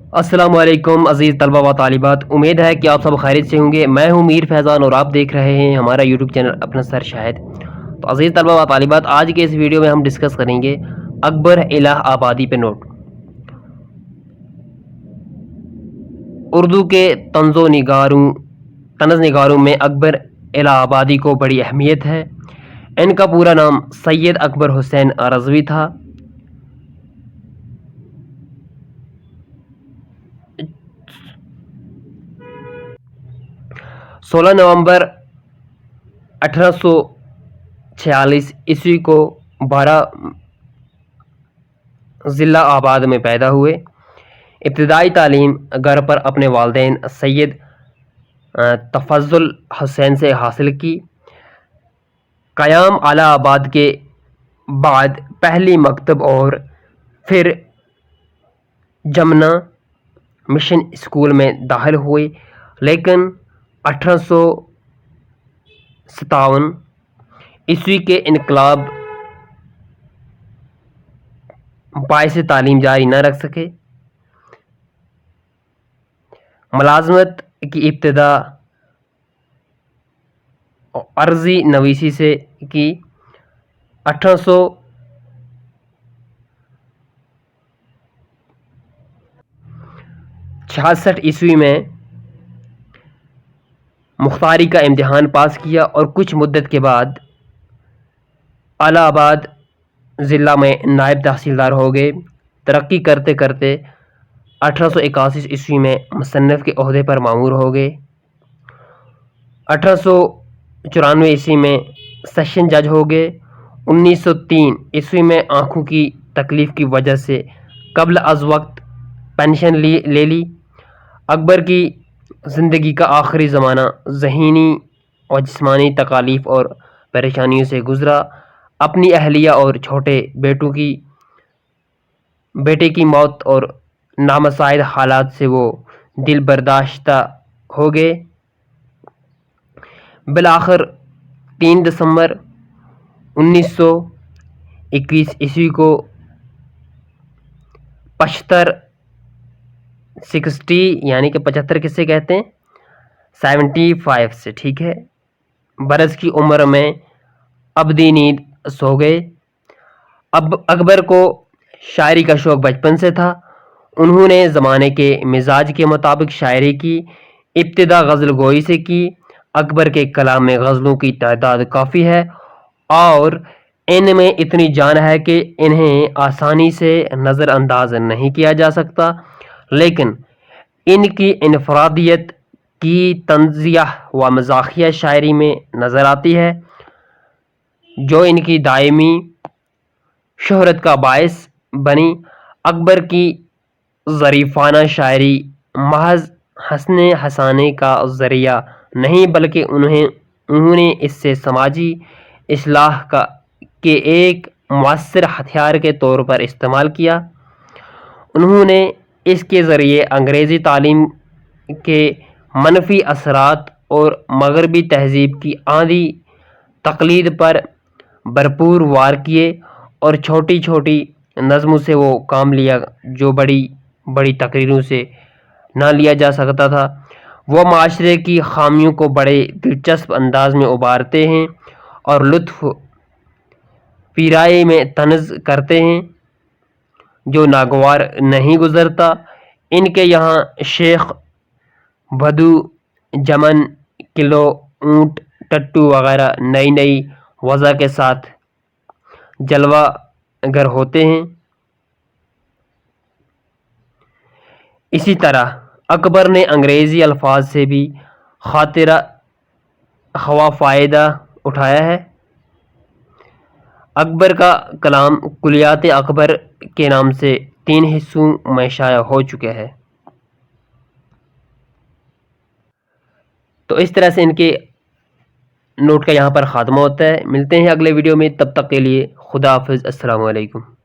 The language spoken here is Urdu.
السلام علیکم عزیز طلبہ و طالبات، امید ہے کہ آپ سب خیریت سے ہوں گے۔ میں ہوں میر فیضان اور آپ دیکھ رہے ہیں ہمارا یوٹیوب چینل اپنا سر شاہد۔ تو عزیز طلبہ و طالبات، آج کے اس ویڈیو میں ہم ڈسکس کریں گے اکبر الہ آبادی پہ نوٹ۔ اردو کے طنز نگاروں میں اکبر الہ آبادی کو بڑی اہمیت ہے۔ ان کا پورا نام سید اکبر حسین رضوی تھا۔ 16 نومبر 1846 عیسوی کو بارہ ضلع آباد میں پیدا ہوئے۔ ابتدائی تعلیم گھر پر اپنے والدین سید تفضل حسین سے حاصل کی۔ قیام الہ آباد کے بعد پہلی مکتب اور پھر جمنا مشن اسکول میں داخل ہوئے، لیکن 1857 عیسوی کے انقلاب باعث تعلیم جاری نہ رکھ سکے۔ ملازمت کی ابتدا عرضی نویسی سے کی۔ 1866 عیسوی میں مختاری کا امتحان پاس کیا اور کچھ مدت کے بعد الہ آباد ضلع میں نائب تحصیلدار ہو گئے۔ ترقی کرتے کرتے 1881 عیسوی میں مصنف کے عہدے پر مامور ہو گئے۔ 1894 عیسوی میں سیشن جج ہو گئے۔ 1903 عیسوی میں آنکھوں کی تکلیف کی وجہ سے قبل از وقت پینشن لے لی۔ اکبر کی زندگی کا آخری زمانہ ذہنی و جسمانی تکالیف اور پریشانیوں سے گزرا۔ اپنی اہلیہ اور چھوٹے بیٹے کی موت اور نامساعد حالات سے وہ دل برداشتہ ہو گئے۔ بالآخر 3 دسمبر 1921 عیسوی کو 65 یعنی کہ 75 کسے کہتے ہیں 75 سے ٹھیک ہے برس کی عمر میں ابدی نیند سو گئے۔ اکبر کو شاعری کا شوق بچپن سے تھا۔ انہوں نے زمانے کے مزاج کے مطابق شاعری کی ابتدا غزل گوئی سے کی۔ اکبر کے کلام میں غزلوں کی تعداد کافی ہے اور ان میں اتنی جان ہے کہ انہیں آسانی سے نظر انداز نہیں کیا جا سکتا، لیکن ان کی انفرادیت کی طنزیہ و مزاحیہ شاعری میں نظر آتی ہے، جو ان کی دائمی شہرت کا باعث بنی۔ اکبر کی ظریفانہ شاعری محض ہنسنے ہنسانے کا ذریعہ نہیں بلکہ انہوں نے اس سے سماجی اصلاح کے ایک مؤثر ہتھیار کے طور پر استعمال کیا۔ انہوں نے اس کے ذریعے انگریزی تعلیم کے منفی اثرات اور مغربی تہذیب کی آندھی تقلید پر بھرپور وار کیے اور چھوٹی چھوٹی نظموں سے وہ کام لیا جو بڑی بڑی تقریروں سے نہ لیا جا سکتا تھا۔ وہ معاشرے کی خامیوں کو بڑے دلچسپ انداز میں ابھارتے ہیں اور لطف پیرائی میں طنز کرتے ہیں جو ناگوار نہیں گزرتا۔ ان کے یہاں شیخ، بھدو، جمن، کلو، اونٹ، ٹٹو وغیرہ نئی نئی وضع کے ساتھ جلوہ گر ہوتے ہیں۔ اسی طرح اکبر نے انگریزی الفاظ سے بھی خاطر خواہ فائدہ اٹھایا ہے۔ اکبر کا کلام کلیات اکبر کے نام سے 3 حصوں میں شائع ہو چکا ہے۔ تو اس طرح سے ان کے نوٹ کا یہاں پر خاتمہ ہوتا ہے۔ ملتے ہیں اگلے ویڈیو میں، تب تک کے لیے خدا حافظ، السلام علیکم۔